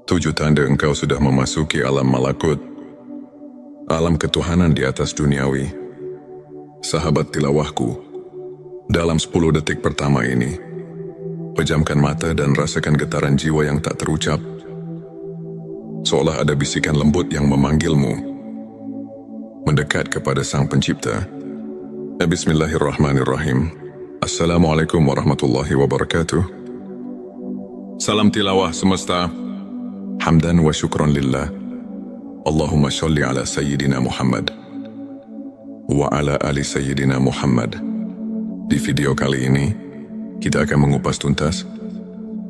7 tanda engkau sudah memasuki alam malakut, alam ketuhanan di atas duniawi. Sahabat tilawahku, dalam 10 detik pertama ini, pejamkan mata dan rasakan getaran jiwa yang tak terucap, seolah ada bisikan lembut yang memanggilmu, mendekat kepada Sang Pencipta. Bismillahirrahmanirrahim. Assalamualaikum warahmatullahi wabarakatuh. Salam tilawah semesta. Hamdan wa syukran lillah. Allahumma sholli ala Sayyidina Muhammad wa ala ali Sayyidina Muhammad. Di video kali ini, kita akan mengupas tuntas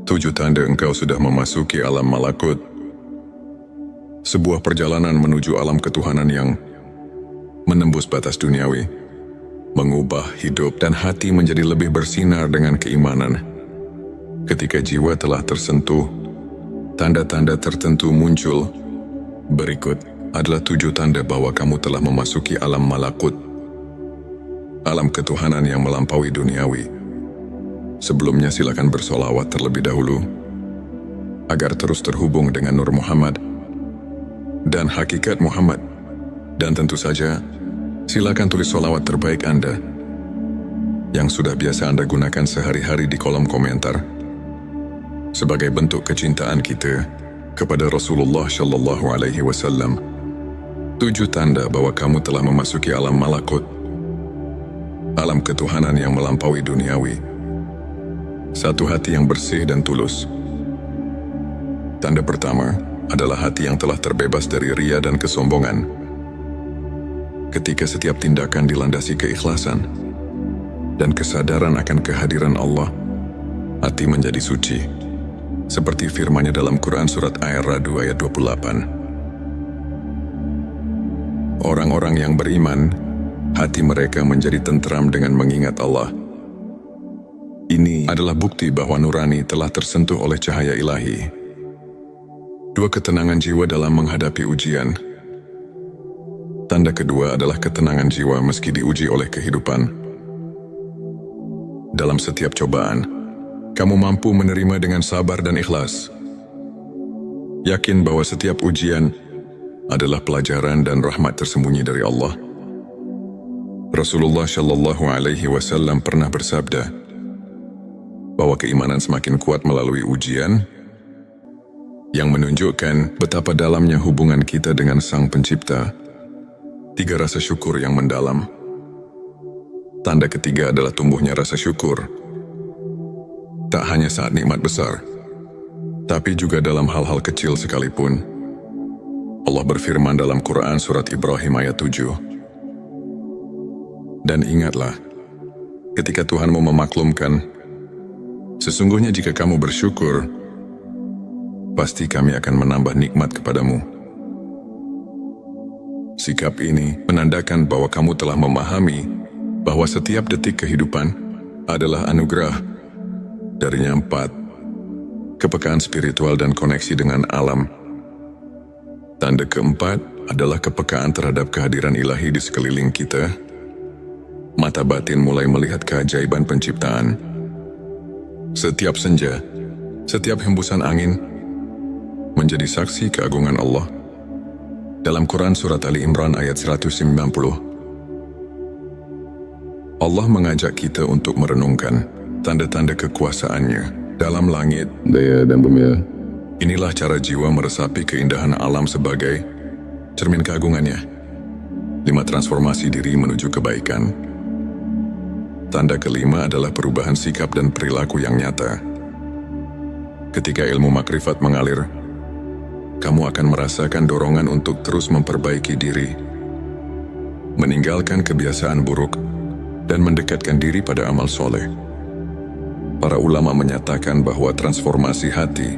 7 tanda engkau sudah memasuki alam malakut. Sebuah perjalanan menuju alam ketuhanan yang menembus batas duniawi, mengubah hidup dan hati menjadi lebih bersinar dengan keimanan. Ketika jiwa telah tersentuh, tanda-tanda tertentu muncul. Berikut adalah 7 tanda bahwa kamu telah memasuki alam malakut, alam ketuhanan yang melampaui duniawi. Sebelumnya silakan bersolawat terlebih dahulu, agar terus terhubung dengan Nur Muhammad dan hakikat Muhammad. Dan tentu saja, silakan tulis solawat terbaik Anda, yang sudah biasa Anda gunakan sehari-hari di kolom komentar, sebagai bentuk kecintaan kita kepada Rasulullah Shallallahu Alaihi Wasallam. 7 tanda bahwa kamu telah memasuki alam malakut, alam ketuhanan yang melampaui duniawi. 1. Hati yang bersih dan tulus. Tanda pertama adalah hati yang telah terbebas dari ria dan kesombongan. Ketika setiap tindakan dilandasi keikhlasan dan kesadaran akan kehadiran Allah, hati menjadi suci. Seperti firman-Nya dalam Quran surat Ar-Ra'd ayat 28. Orang-orang yang beriman, hati mereka menjadi tentram dengan mengingat Allah. Ini adalah bukti bahwa nurani telah tersentuh oleh cahaya ilahi. 2. Ketenangan jiwa dalam menghadapi ujian. Tanda kedua adalah ketenangan jiwa meski diuji oleh kehidupan. Dalam setiap cobaan, kamu mampu menerima dengan sabar dan ikhlas. Yakin bahwa setiap ujian adalah pelajaran dan rahmat tersembunyi dari Allah. Rasulullah Shallallahu Alaihi Wasallam pernah bersabda bahwa keimanan semakin kuat melalui ujian, yang menunjukkan betapa dalamnya hubungan kita dengan Sang Pencipta. 3. Rasa syukur yang mendalam. Tanda ketiga adalah tumbuhnya rasa syukur. Tak hanya saat nikmat besar, tapi juga dalam hal-hal kecil sekalipun. Allah berfirman dalam Quran surat Ibrahim ayat 7. Dan ingatlah, ketika Tuhanmu memaklumkan, sesungguhnya jika kamu bersyukur, pasti kami akan menambah nikmat kepadamu. Sikap ini menandakan bahwa kamu telah memahami bahwa setiap detik kehidupan adalah anugerah. Darinya 4. Kepekaan spiritual dan koneksi dengan alam. Tanda keempat adalah kepekaan terhadap kehadiran ilahi di sekeliling kita. Mata batin mulai melihat keajaiban penciptaan. Setiap senja, setiap hembusan angin, menjadi saksi keagungan Allah. Dalam Quran surat Ali Imran ayat 190, Allah mengajak kita untuk merenungkan tanda-tanda kekuasaan-Nya dalam langit, daya dan bumi. Inilah cara jiwa meresapi keindahan alam sebagai cermin keagungan-Nya. 5. Transformasi diri menuju kebaikan. Tanda kelima adalah perubahan sikap dan perilaku yang nyata. Ketika ilmu makrifat mengalir, kamu akan merasakan dorongan untuk terus memperbaiki diri, meninggalkan kebiasaan buruk, dan mendekatkan diri pada amal soleh. Para ulama menyatakan bahwa transformasi hati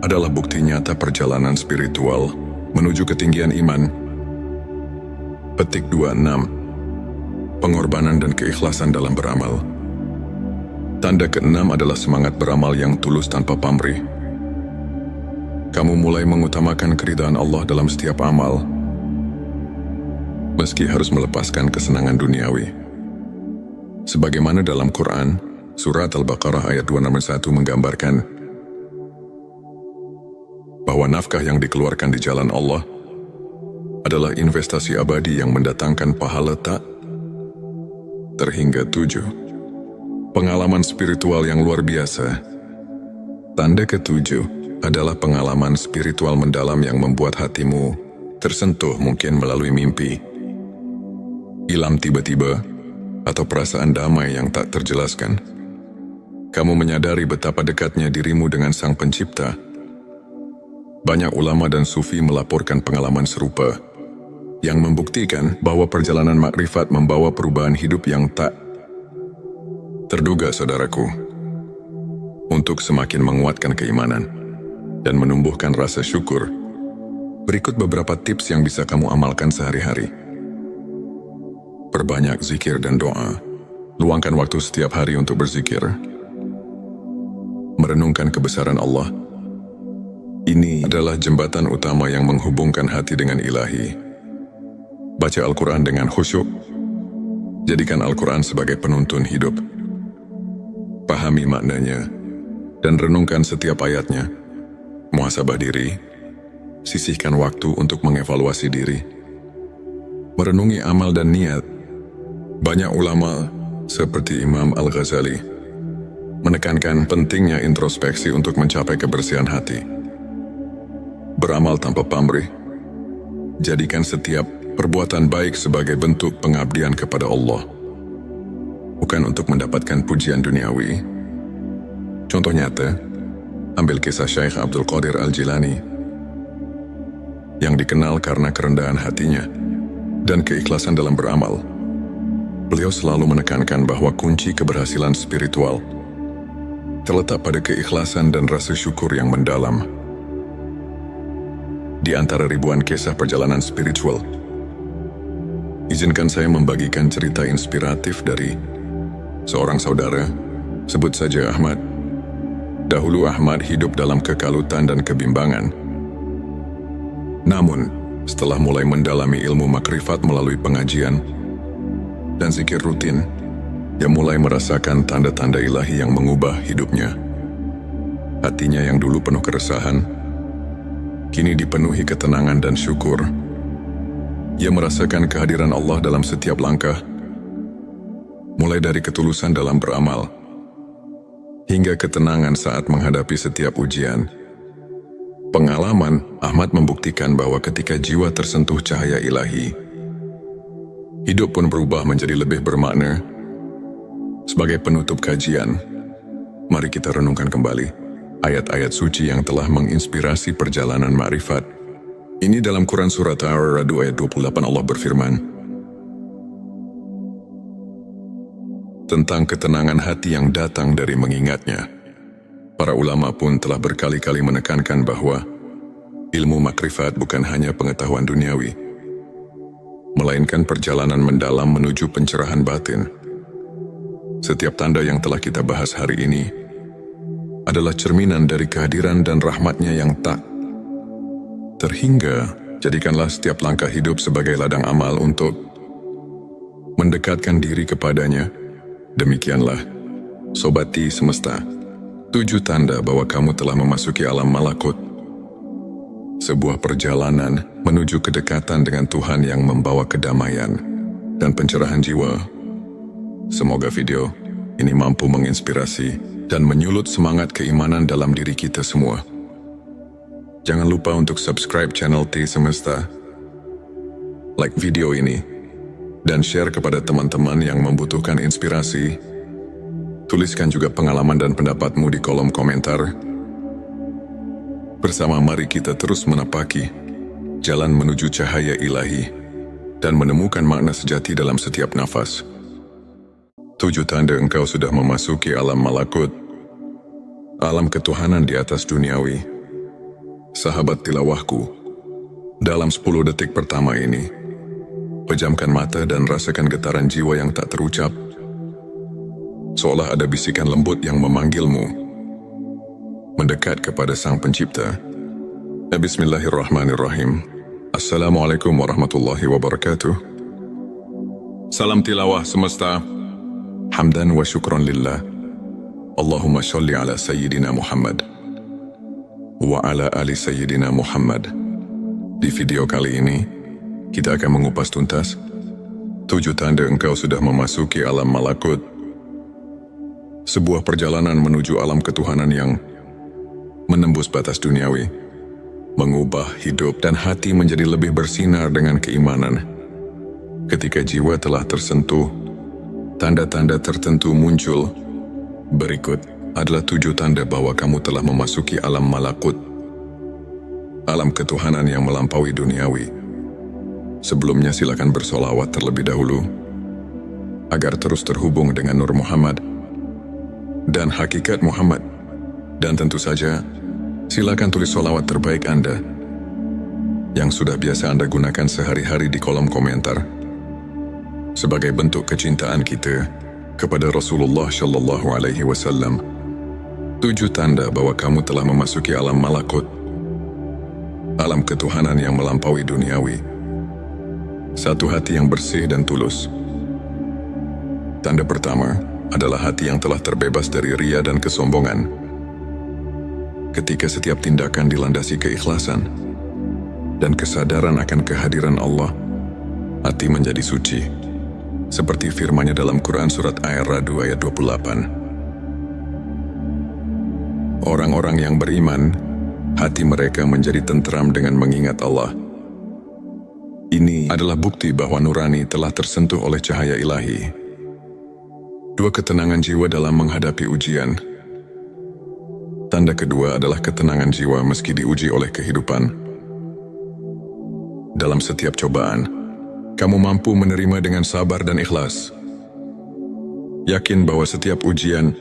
adalah bukti nyata perjalanan spiritual menuju ketinggian iman. Petik 26. Pengorbanan dan keikhlasan dalam beramal. Tanda ke-6 adalah semangat beramal yang tulus tanpa pamrih. Kamu mulai mengutamakan keridhaan Allah dalam setiap amal, meski harus melepaskan kesenangan duniawi. Sebagaimana dalam Quran, Surat Al-Baqarah ayat 261 menggambarkan, bahwa nafkah yang dikeluarkan di jalan Allah adalah investasi abadi yang mendatangkan pahala tak terhingga 7. Pengalaman spiritual yang luar biasa. Tanda ke-7 adalah pengalaman spiritual mendalam yang membuat hatimu tersentuh, mungkin melalui mimpi, ilham tiba-tiba, atau perasaan damai yang tak terjelaskan. Kamu menyadari betapa dekatnya dirimu dengan Sang Pencipta. Banyak ulama dan sufi melaporkan pengalaman serupa yang membuktikan bahwa perjalanan makrifat membawa perubahan hidup yang tak terduga, saudaraku. Untuk semakin menguatkan keimanan dan menumbuhkan rasa syukur, berikut beberapa tips yang bisa kamu amalkan sehari-hari. Perbanyak zikir dan doa. Luangkan waktu setiap hari untuk berzikir. Merenungkan kebesaran Allah. Ini adalah jembatan utama yang menghubungkan hati dengan Ilahi. Baca Al-Quran dengan khusyuk. Jadikan Al-Quran sebagai penuntun hidup. Pahami maknanya dan renungkan setiap ayatnya. Muhasabah diri. Sisihkan waktu untuk mengevaluasi diri. Merenungi amal dan niat. Banyak ulama seperti Imam Al-Ghazali menekankan pentingnya introspeksi untuk mencapai kebersihan hati. Beramal tanpa pamrih. Jadikan setiap perbuatan baik sebagai bentuk pengabdian kepada Allah, bukan untuk mendapatkan pujian duniawi. Contoh nyata, ambil kisah Syekh Abdul Qadir Al-Jilani yang dikenal karena kerendahan hatinya dan keikhlasan dalam beramal. Beliau selalu menekankan bahwa kunci keberhasilan spiritual terletak pada keikhlasan dan rasa syukur yang mendalam. Di antara ribuan kisah perjalanan spiritual, izinkan saya membagikan cerita inspiratif dari seorang saudara, sebut saja Ahmad. Dahulu Ahmad hidup dalam kekalutan dan kebimbangan. Namun, setelah mulai mendalami ilmu makrifat melalui pengajian dan zikir rutin, dia mulai merasakan tanda-tanda ilahi yang mengubah hidupnya. Hatinya yang dulu penuh keresahan, kini dipenuhi ketenangan dan syukur. Ia merasakan kehadiran Allah dalam setiap langkah, mulai dari ketulusan dalam beramal, hingga ketenangan saat menghadapi setiap ujian. Pengalaman Ahmad membuktikan bahwa ketika jiwa tersentuh cahaya ilahi, hidup pun berubah menjadi lebih bermakna. Sebagai penutup kajian, mari kita renungkan kembali ayat-ayat suci yang telah menginspirasi perjalanan makrifat. Ini dalam Quran Surat Ar-Ra'd ayat 28 Allah berfirman tentang ketenangan hati yang datang dari mengingatnya. Para ulama pun telah berkali-kali menekankan bahwa ilmu makrifat bukan hanya pengetahuan duniawi, melainkan perjalanan mendalam menuju pencerahan batin. Setiap tanda yang telah kita bahas hari ini adalah cerminan dari kehadiran dan rahmatnya yang tak terhingga. Jadikanlah setiap langkah hidup sebagai ladang amal untuk mendekatkan diri kepadanya. Demikianlah, Sobati Semesta, 7 tanda bahwa kamu telah memasuki alam malakut. Sebuah perjalanan menuju kedekatan dengan Tuhan yang membawa kedamaian dan pencerahan jiwa. Semoga video ini mampu menginspirasi dan menyulut semangat keimanan dalam diri kita semua. Jangan lupa untuk subscribe channel T Semesta, like video ini, dan share kepada teman-teman yang membutuhkan inspirasi. Tuliskan juga pengalaman dan pendapatmu di kolom komentar. Bersama mari kita terus menapaki jalan menuju cahaya ilahi dan menemukan makna sejati dalam setiap nafas. 7 tanda engkau sudah memasuki alam malakut, alam ketuhanan di atas duniawi. Sahabat tilawahku, dalam 10 detik pertama ini, pejamkan mata dan rasakan getaran jiwa yang tak terucap. Seolah ada bisikan lembut yang memanggilmu mendekat kepada Sang Pencipta. Bismillahirrahmanirrahim. Assalamualaikum warahmatullahi wabarakatuh. Salam tilawah semesta. Hamdan wa syukran lillah. Allahumma sholli ala Sayyidina Muhammad wa ala ali Sayyidina Muhammad. Di video kali ini, kita akan mengupas tuntas 7 tanda engkau sudah memasuki alam malakut. Sebuah perjalanan menuju alam ketuhanan yang menembus batas duniawi, mengubah hidup dan hati menjadi lebih bersinar dengan keimanan. Ketika jiwa telah tersentuh, tanda-tanda tertentu muncul. Berikut adalah 7 tanda bahwa kamu telah memasuki alam malakut, alam ketuhanan yang melampaui duniawi. Sebelumnya silakan bersolawat terlebih dahulu, agar terus terhubung dengan Nur Muhammad dan hakikat Muhammad. Dan tentu saja, silakan tulis solawat terbaik Anda yang sudah biasa Anda gunakan sehari-hari di kolom komentar, sebagai bentuk kecintaan kita kepada Rasulullah Shallallahu Alaihi Wasallam. 7 tanda bahwa kamu telah memasuki alam malakut, alam ketuhanan yang melampaui duniawi. 1. Hati yang bersih dan tulus. Tanda pertama adalah hati yang telah terbebas dari ria dan kesombongan. Ketika setiap tindakan dilandasi keikhlasan dan kesadaran akan kehadiran Allah, hati menjadi suci. Seperti firman-Nya dalam Quran Surat Ar-Ra'd ayat 28. Orang-orang yang beriman, hati mereka menjadi tentram dengan mengingat Allah. Ini adalah bukti bahwa nurani telah tersentuh oleh cahaya ilahi. 2. Ketenangan jiwa dalam menghadapi ujian. Tanda kedua adalah ketenangan jiwa meski diuji oleh kehidupan. Dalam setiap cobaan, kamu mampu menerima dengan sabar dan ikhlas. Yakin bahwa setiap ujian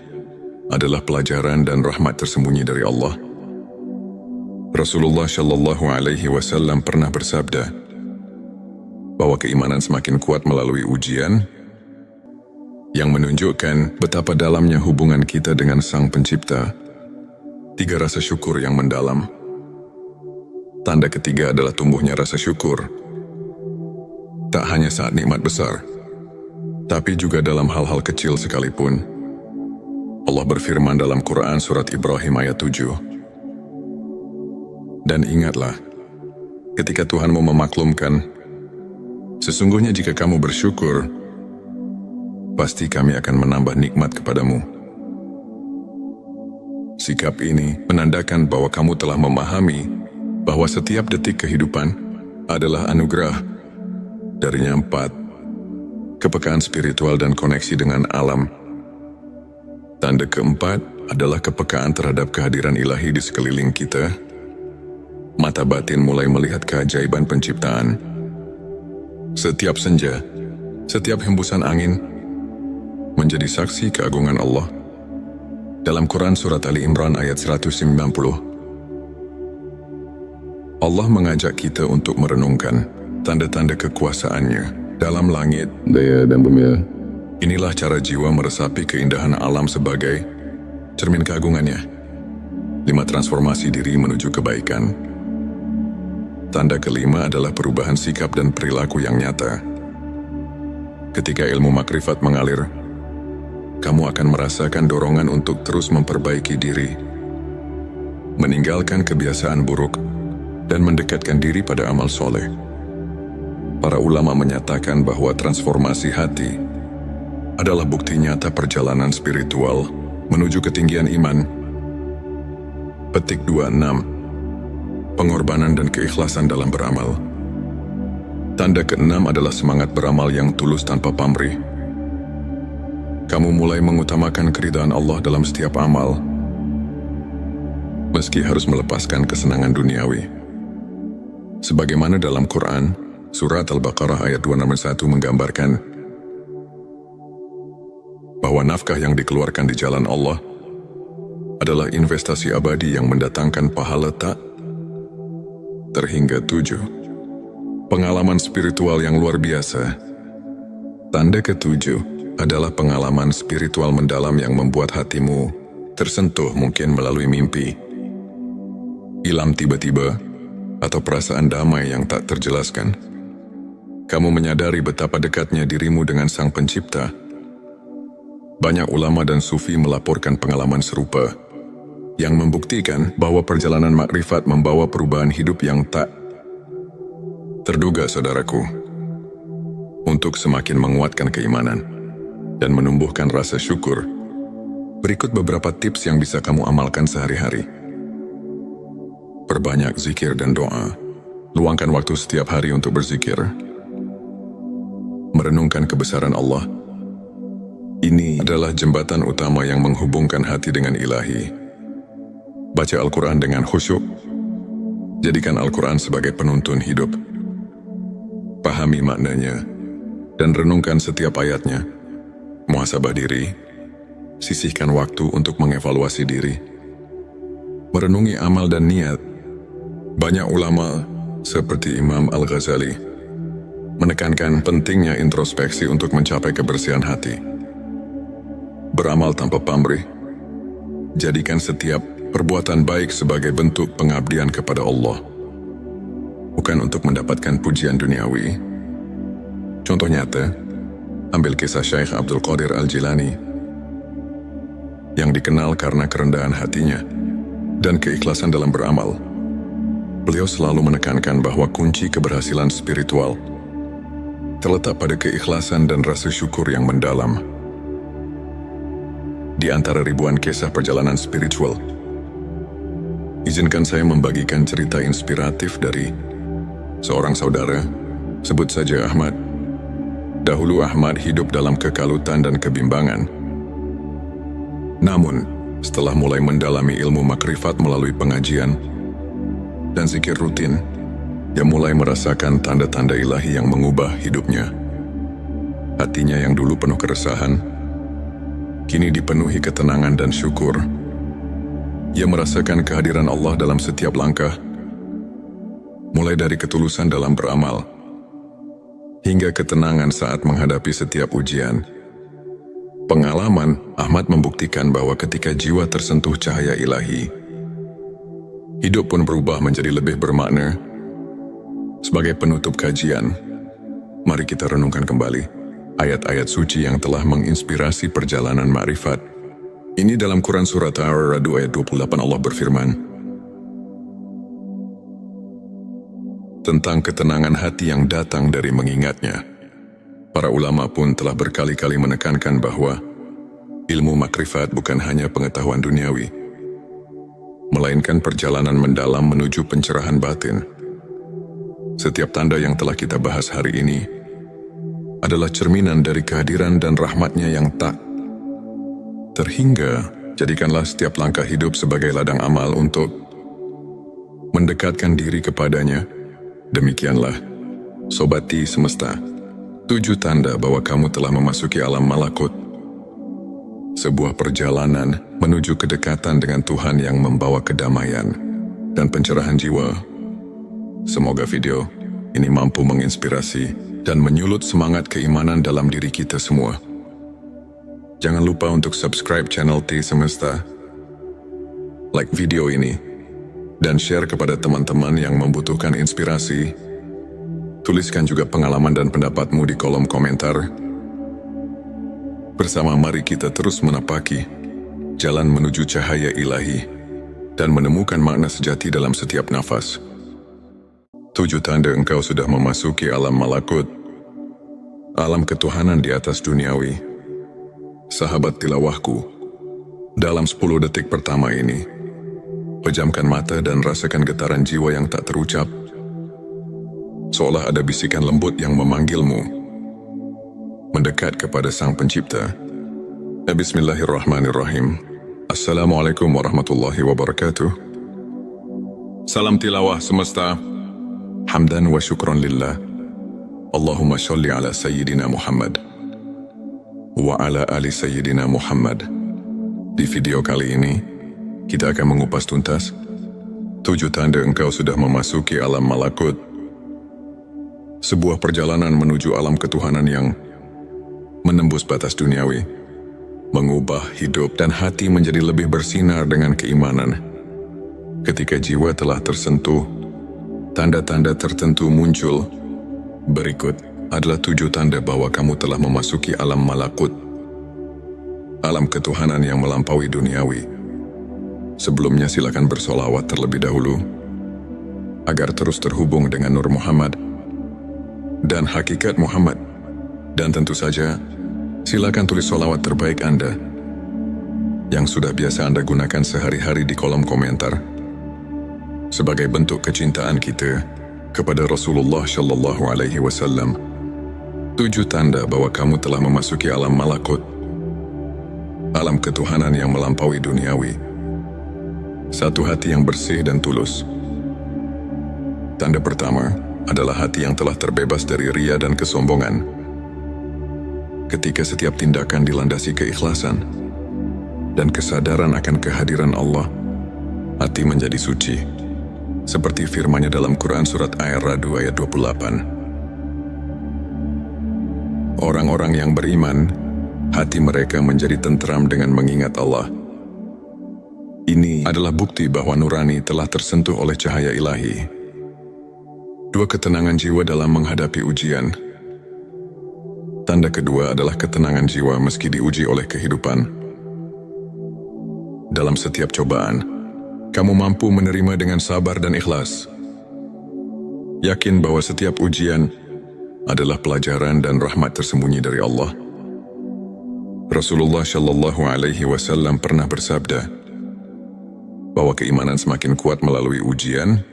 adalah pelajaran dan rahmat tersembunyi dari Allah. Rasulullah Shallallahu Alaihi Wasallam pernah bersabda bahwa keimanan semakin kuat melalui ujian, yang menunjukkan betapa dalamnya hubungan kita dengan Sang Pencipta. 3. Rasa syukur yang mendalam. Tanda ketiga adalah tumbuhnya rasa syukur. Tak hanya saat nikmat besar, tapi juga dalam hal-hal kecil sekalipun. Allah berfirman dalam Quran Surat Ibrahim ayat 7. Dan ingatlah, ketika Tuhanmu memaklumkan, sesungguhnya jika kamu bersyukur, pasti kami akan menambah nikmat kepadamu. Sikap ini menandakan bahwa kamu telah memahami bahwa setiap detik kehidupan adalah anugerah. Darinya 4. Kepekaan spiritual dan koneksi dengan alam. Tanda keempat adalah kepekaan terhadap kehadiran ilahi di sekeliling kita. Mata batin mulai melihat keajaiban penciptaan. Setiap senja, setiap hembusan angin menjadi saksi keagungan Allah. Dalam Quran Surat Ali Imran ayat 190, Allah mengajak kita untuk merenungkan tanda-tanda kekuasaannya dalam langit, daya dan bumi. Inilah cara jiwa meresapi keindahan alam sebagai cermin keagungannya. 5. Transformasi diri menuju kebaikan. Tanda kelima adalah perubahan sikap dan perilaku yang nyata. Ketika ilmu makrifat mengalir, kamu akan merasakan dorongan untuk terus memperbaiki diri, meninggalkan kebiasaan buruk, dan mendekatkan diri pada amal soleh. Para ulama menyatakan bahwa transformasi hati adalah bukti nyata perjalanan spiritual menuju ketinggian iman. Petik 26. Pengorbanan dan keikhlasan dalam beramal. Tanda keenam adalah semangat beramal yang tulus tanpa pamrih. Kamu mulai mengutamakan keridhaan Allah dalam setiap amal, meski harus melepaskan kesenangan duniawi. Sebagaimana dalam Quran, Surat Al-Baqarah ayat 261 menggambarkan bahwa nafkah yang dikeluarkan di jalan Allah adalah investasi abadi yang mendatangkan pahala tak terhingga 7. Pengalaman spiritual yang luar biasa. Tanda ke-7 adalah pengalaman spiritual mendalam yang membuat hatimu tersentuh, mungkin melalui mimpi, ilham tiba-tiba, atau perasaan damai yang tak terjelaskan. Kamu menyadari betapa dekatnya dirimu dengan Sang Pencipta. Banyak ulama dan sufi melaporkan pengalaman serupa, yang membuktikan bahwa perjalanan makrifat membawa perubahan hidup yang tak terduga, saudaraku. Untuk semakin menguatkan keimanan dan menumbuhkan rasa syukur, berikut beberapa tips yang bisa kamu amalkan sehari-hari. Perbanyak zikir dan doa. Luangkan waktu setiap hari untuk berzikir. Merenungkan kebesaran Allah. Ini adalah jembatan utama yang menghubungkan hati dengan Ilahi. Baca Al-Quran dengan khusyuk. Jadikan Al-Quran sebagai penuntun hidup. Pahami maknanya dan renungkan setiap ayatnya. Muhasabah diri. Sisihkan waktu untuk mengevaluasi diri. Merenungi amal dan niat. Banyak ulama seperti Imam Al-Ghazali menekankan pentingnya introspeksi untuk mencapai kebersihan hati. Beramal tanpa pamrih. Jadikan setiap perbuatan baik sebagai bentuk pengabdian kepada Allah, bukan untuk mendapatkan pujian duniawi. Contoh nyata, ambil kisah Syekh Abdul Qadir Al-Jilani yang dikenal karena kerendahan hatinya dan keikhlasan dalam beramal. Beliau selalu menekankan bahwa kunci keberhasilan spiritual terletak pada keikhlasan dan rasa syukur yang mendalam. Di antara ribuan kisah perjalanan spiritual, izinkan saya membagikan cerita inspiratif dari seorang saudara, sebut saja Ahmad. Dahulu Ahmad hidup dalam kekalutan dan kebimbangan. Namun, setelah mulai mendalami ilmu makrifat melalui pengajian dan zikir rutin, dia mulai merasakan tanda-tanda ilahi yang mengubah hidupnya. Hatinya yang dulu penuh keresahan, kini dipenuhi ketenangan dan syukur. Ia merasakan kehadiran Allah dalam setiap langkah, mulai dari ketulusan dalam beramal, hingga ketenangan saat menghadapi setiap ujian. Pengalaman Ahmad membuktikan bahwa ketika jiwa tersentuh cahaya ilahi, hidup pun berubah menjadi lebih bermakna. Sebagai penutup kajian, mari kita renungkan kembali ayat-ayat suci yang telah menginspirasi perjalanan makrifat. Ini dalam Quran Surat Ar-Ra'd ayat 28 Allah berfirman tentang ketenangan hati yang datang dari mengingatnya. Para ulama pun telah berkali-kali menekankan bahwa ilmu makrifat bukan hanya pengetahuan duniawi, melainkan perjalanan mendalam menuju pencerahan batin. Setiap tanda yang telah kita bahas hari ini adalah cerminan dari kehadiran dan rahmatnya yang tak terhingga. Jadikanlah setiap langkah hidup sebagai ladang amal untuk mendekatkan diri kepadanya. Demikianlah, Sobati Semesta, 7 tanda bahwa kamu telah memasuki alam malakut. Sebuah perjalanan menuju kedekatan dengan Tuhan yang membawa kedamaian dan pencerahan jiwa. Semoga video ini mampu menginspirasi dan menyulut semangat keimanan dalam diri kita semua. Jangan lupa untuk subscribe channel T Semesta, like video ini, dan share kepada teman-teman yang membutuhkan inspirasi. Tuliskan juga pengalaman dan pendapatmu di kolom komentar. Bersama mari kita terus menapaki jalan menuju cahaya ilahi dan menemukan makna sejati dalam setiap nafas. 7 tanda engkau sudah memasuki alam malakut, alam ketuhanan di atas duniawi. Sahabat tilawahku, dalam 10 detik pertama ini, pejamkan mata dan rasakan getaran jiwa yang tak terucap. Seolah ada bisikan lembut yang memanggilmu mendekat kepada Sang Pencipta. Bismillahirrahmanirrahim. Assalamualaikum warahmatullahi wabarakatuh. Salam tilawah semesta. Hamdan wa syukran lillah. Allahumma sholli ala Sayyidina Muhammad wa ala ali Sayyidina Muhammad. Di video kali ini, kita akan mengupas tuntas 7 tanda engkau sudah memasuki alam malakut. Sebuah perjalanan menuju alam ketuhanan yang menembus batas duniawi, mengubah hidup dan hati menjadi lebih bersinar dengan keimanan. Ketika jiwa telah tersentuh, tanda-tanda tertentu muncul. Berikut adalah 7 tanda bahwa kamu telah memasuki alam malakut, alam ketuhanan yang melampaui duniawi. Sebelumnya silakan bersolawat terlebih dahulu, agar terus terhubung dengan Nur Muhammad dan hakikat Muhammad. Dan tentu saja, silakan tulis solawat terbaik Anda yang sudah biasa Anda gunakan sehari-hari di kolom komentar sebagai bentuk kecintaan kita kepada Rasulullah Shallallahu Alaihi Wasallam. 7 tanda bahwa kamu telah memasuki alam malakut, alam ketuhanan yang melampaui duniawi. 1. Hati yang bersih dan tulus. Tanda pertama adalah hati yang telah terbebas dari ria dan kesombongan. Ketika setiap tindakan dilandasi keikhlasan dan kesadaran akan kehadiran Allah, hati menjadi suci. Seperti firman-Nya dalam Quran Surat Ar-Ra'd ayat 28. Orang-orang yang beriman, hati mereka menjadi tentram dengan mengingat Allah. Ini adalah bukti bahwa nurani telah tersentuh oleh cahaya ilahi. 2. Ketenangan jiwa dalam menghadapi ujian. Tanda kedua adalah ketenangan jiwa meski diuji oleh kehidupan. Dalam setiap cobaan, kamu mampu menerima dengan sabar dan ikhlas. Yakin bahwa setiap ujian adalah pelajaran dan rahmat tersembunyi dari Allah. Rasulullah Shallallahu Alaihi Wasallam pernah bersabda bahwa keimanan semakin kuat melalui ujian,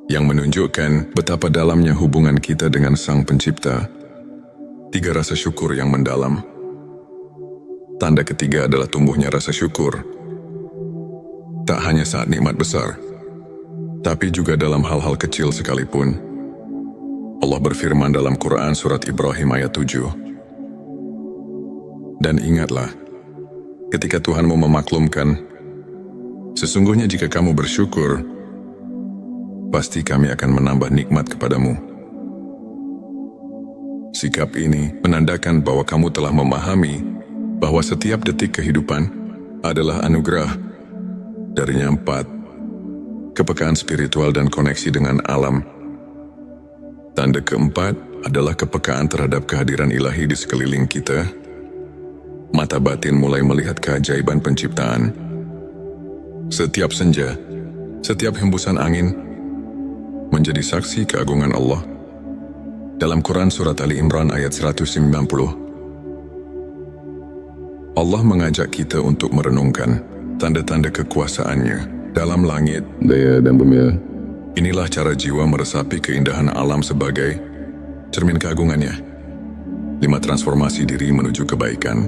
yang menunjukkan betapa dalamnya hubungan kita dengan Sang Pencipta. 3. Rasa syukur yang mendalam. Tanda ketiga adalah tumbuhnya rasa syukur. Tak hanya saat nikmat besar, tapi juga dalam hal-hal kecil sekalipun. Allah berfirman dalam Quran Surat Ibrahim ayat 7. Dan ingatlah, ketika Tuhanmu memaklumkan, sesungguhnya jika kamu bersyukur, pasti kami akan menambah nikmat kepadamu. Sikap ini menandakan bahwa kamu telah memahami bahwa setiap detik kehidupan adalah anugerah. Darinya 4. Kepekaan spiritual dan koneksi dengan alam. Tanda keempat adalah kepekaan terhadap kehadiran ilahi di sekeliling kita. Mata batin mulai melihat keajaiban penciptaan. Setiap senja, setiap hembusan angin menjadi saksi keagungan Allah. Dalam Quran Surat Ali Imran ayat 190, Allah mengajak kita untuk merenungkan tanda-tanda kekuasaan-Nya dalam langit, daya dan bumi. Inilah cara jiwa meresapi keindahan alam sebagai cermin keagungan-Nya. 5. Transformasi diri menuju kebaikan.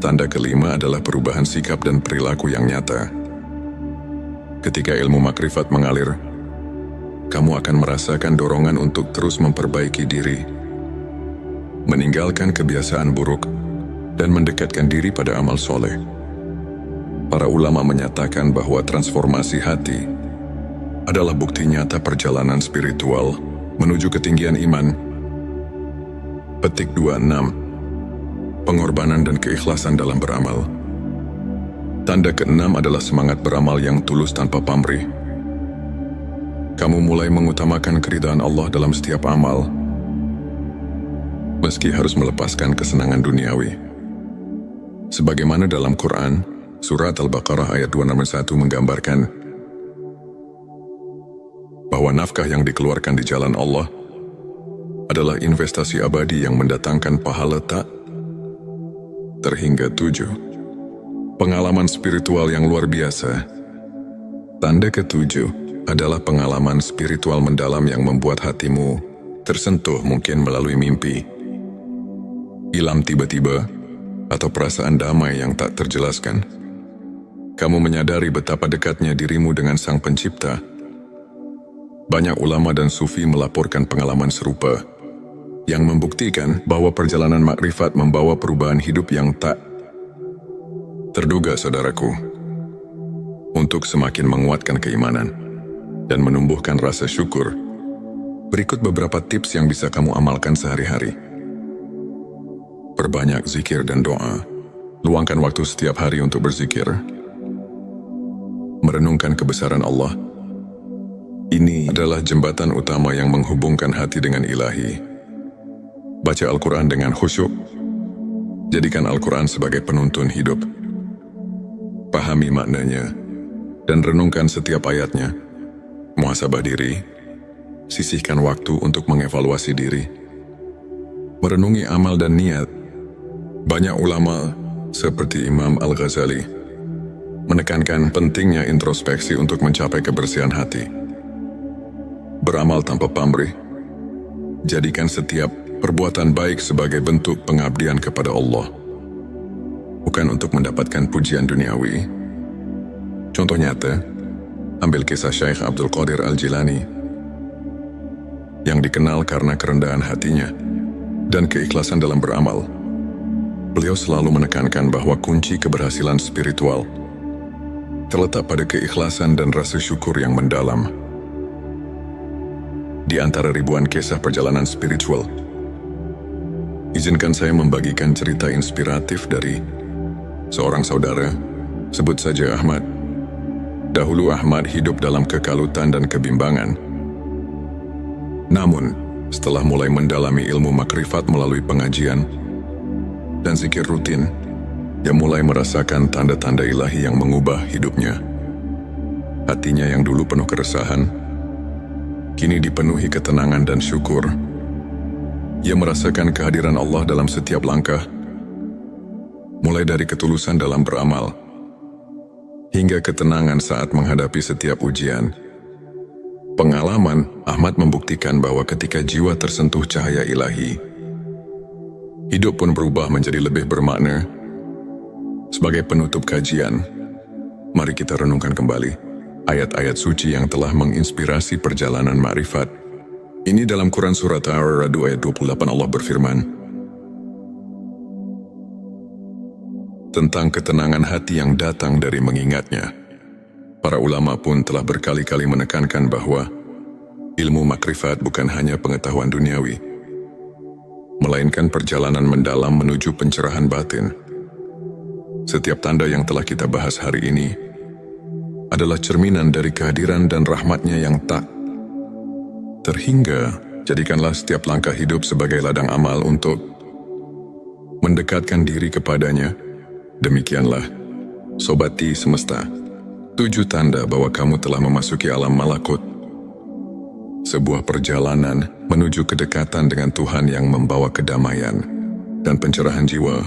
Tanda kelima adalah perubahan sikap dan perilaku yang nyata. Ketika ilmu makrifat mengalir, kamu akan merasakan dorongan untuk terus memperbaiki diri, meninggalkan kebiasaan buruk, dan mendekatkan diri pada amal soleh. Para ulama menyatakan bahwa transformasi hati adalah bukti nyata perjalanan spiritual menuju ketinggian iman. Petik 26. Pengorbanan dan keikhlasan dalam beramal. Tanda keenam adalah semangat beramal yang tulus tanpa pamrih. Kamu mulai mengutamakan keridhaan Allah dalam setiap amal, meski harus melepaskan kesenangan duniawi. Sebagaimana dalam Quran, Surat Al-Baqarah ayat 261 menggambarkan bahwa nafkah yang dikeluarkan di jalan Allah adalah investasi abadi yang mendatangkan pahala tak terhingga 7. Pengalaman spiritual yang luar biasa. Tanda ke-7 adalah pengalaman spiritual mendalam yang membuat hatimu tersentuh, mungkin melalui mimpi, ilham tiba-tiba, atau perasaan damai yang tak terjelaskan. Kamu menyadari betapa dekatnya dirimu dengan Sang Pencipta. Banyak ulama dan sufi melaporkan pengalaman serupa, yang membuktikan bahwa perjalanan makrifat membawa perubahan hidup yang tak terduga, saudaraku. Untuk semakin menguatkan keimanan dan menumbuhkan rasa syukur, berikut beberapa tips yang bisa kamu amalkan sehari-hari. Perbanyak zikir dan doa. Luangkan waktu setiap hari untuk berzikir. Merenungkan kebesaran Allah. Ini adalah jembatan utama yang menghubungkan hati dengan ilahi. Baca Al-Quran dengan khusyuk. Jadikan Al-Quran sebagai penuntun hidup. pahami maknanya, dan renungkan setiap ayatnya. Muhasabah diri, sisihkan waktu untuk mengevaluasi diri. Merenungi amal dan niat. Banyak ulama seperti Imam Al-Ghazali menekankan pentingnya introspeksi untuk mencapai kebersihan hati. Beramal tanpa pamrih. Jadikan setiap perbuatan baik sebagai bentuk pengabdian kepada Allah, bukan untuk mendapatkan pujian duniawi. Contoh nyata, ambil kisah Syekh Abdul Qadir Al-Jilani yang dikenal karena kerendahan hatinya dan keikhlasan dalam beramal. Beliau selalu menekankan bahwa kunci keberhasilan spiritual terletak pada keikhlasan dan rasa syukur yang mendalam. Di antara ribuan kisah perjalanan spiritual, izinkan saya membagikan cerita inspiratif dari seorang saudara, sebut saja Ahmad. Dahulu Ahmad hidup dalam kekalutan dan kebimbangan. Namun, setelah mulai mendalami ilmu makrifat melalui pengajian dan zikir rutin, dia mulai merasakan tanda-tanda ilahi yang mengubah hidupnya. Hatinya yang dulu penuh keresahan, kini dipenuhi ketenangan dan syukur. Ia merasakan kehadiran Allah dalam setiap langkah, mulai dari ketulusan dalam beramal, hingga ketenangan saat menghadapi setiap ujian. Pengalaman Ahmad membuktikan bahwa ketika jiwa tersentuh cahaya ilahi, hidup pun berubah menjadi lebih bermakna. Sebagai penutup kajian, mari kita renungkan kembali ayat-ayat suci yang telah menginspirasi perjalanan ma'rifat. Ini dalam Quran Surat Ar-Ra'd ayat 28 Allah berfirman tentang ketenangan hati yang datang dari mengingatnya. Para ulama pun telah berkali-kali menekankan bahwa ilmu makrifat bukan hanya pengetahuan duniawi, melainkan perjalanan mendalam menuju pencerahan batin. Setiap tanda yang telah kita bahas hari ini adalah cerminan dari kehadiran dan rahmatnya yang tak terhingga. Jadikanlah setiap langkah hidup sebagai ladang amal untuk mendekatkan diri kepadanya. Demikianlah, Sobati Semesta, 7 tanda bahwa kamu telah memasuki alam malakut. Sebuah perjalanan menuju kedekatan dengan Tuhan yang membawa kedamaian dan pencerahan jiwa.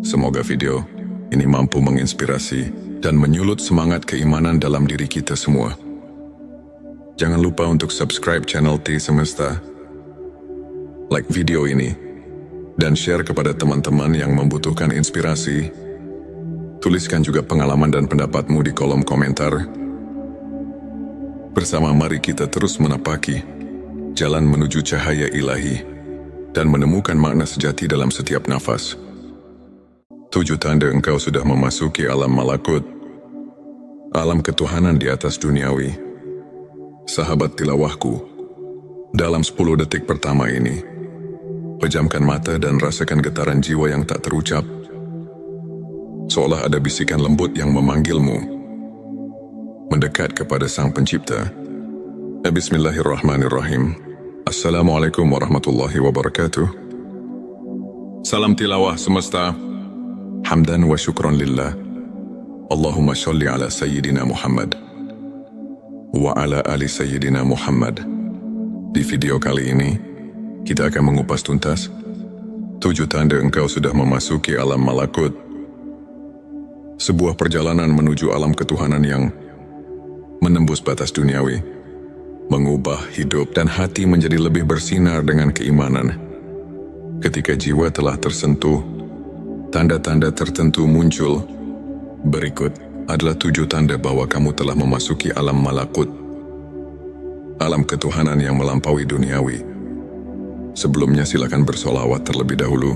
Semoga video ini mampu menginspirasi dan menyulut semangat keimanan dalam diri kita semua. Jangan lupa untuk subscribe channel T Semesta, like video ini, dan share kepada teman-teman yang membutuhkan inspirasi. Tuliskan juga pengalaman dan pendapatmu di kolom komentar. Bersama mari kita terus menapaki jalan menuju cahaya ilahi dan menemukan makna sejati dalam setiap nafas. 7 tanda engkau sudah memasuki alam malakut, alam ketuhanan di atas duniawi. Sahabat tilawahku, dalam 10 detik pertama ini, pejamkan mata dan rasakan getaran jiwa yang tak terucap. Seolah ada bisikan lembut yang memanggilmu mendekat kepada Sang Pencipta. Bismillahirrahmanirrahim. Assalamualaikum warahmatullahi wabarakatuh. Salam tilawah semesta. Hamdan wa syukran lillah. Allahumma sholli ala Sayyidina Muhammad wa ala ali Sayyidina Muhammad. Di video kali ini, kita akan mengupas tuntas 7 tanda engkau sudah memasuki alam malakut. Sebuah perjalanan menuju alam ketuhanan yang menembus batas duniawi, mengubah hidup dan hati menjadi lebih bersinar dengan keimanan. Ketika jiwa telah tersentuh, tanda-tanda tertentu muncul. Berikut adalah 7 tanda bahwa kamu telah memasuki alam malakut, alam ketuhanan yang melampaui duniawi. Sebelumnya silakan bersolawat terlebih dahulu,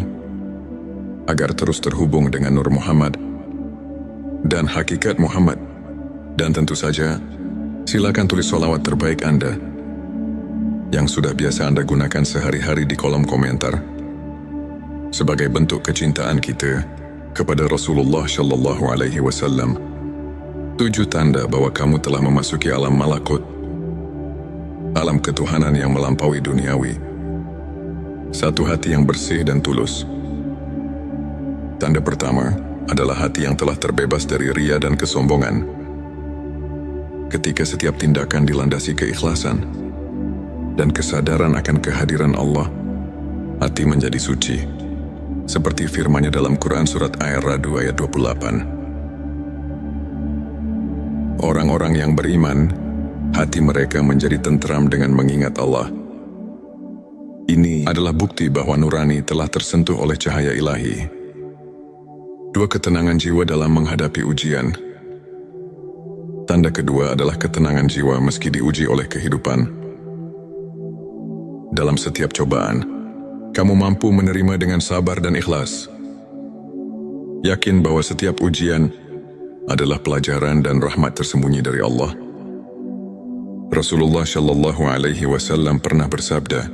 agar terus terhubung dengan Nur Muhammad dan hakikat Muhammad. Dan tentu saja, silakan tulis solawat terbaik Anda yang sudah biasa Anda gunakan sehari-hari di kolom komentar, sebagai bentuk kecintaan kita kepada Rasulullah Shallallahu Alaihi Wasallam. 7 tanda bahwa kamu telah memasuki alam malakut, alam ketuhanan yang melampaui duniawi. 1. Hati yang bersih dan tulus. Tanda pertama, adalah hati yang telah terbebas dari ria dan kesombongan. Ketika setiap tindakan dilandasi keikhlasan dan kesadaran akan kehadiran Allah, hati menjadi suci. Seperti firman-Nya dalam Quran surat Ar-Ra'd ayat 28. Orang-orang yang beriman, hati mereka menjadi tentram dengan mengingat Allah. Ini adalah bukti bahwa nurani telah tersentuh oleh cahaya ilahi. Dua, ketenangan jiwa dalam menghadapi ujian. Tanda kedua adalah ketenangan jiwa meski diuji oleh kehidupan. Dalam setiap cobaan, kamu mampu menerima dengan sabar dan ikhlas. Yakin bahwa setiap ujian adalah pelajaran dan rahmat tersembunyi dari Allah. Rasulullah Shallallahu Alaihi Wasallam pernah bersabda,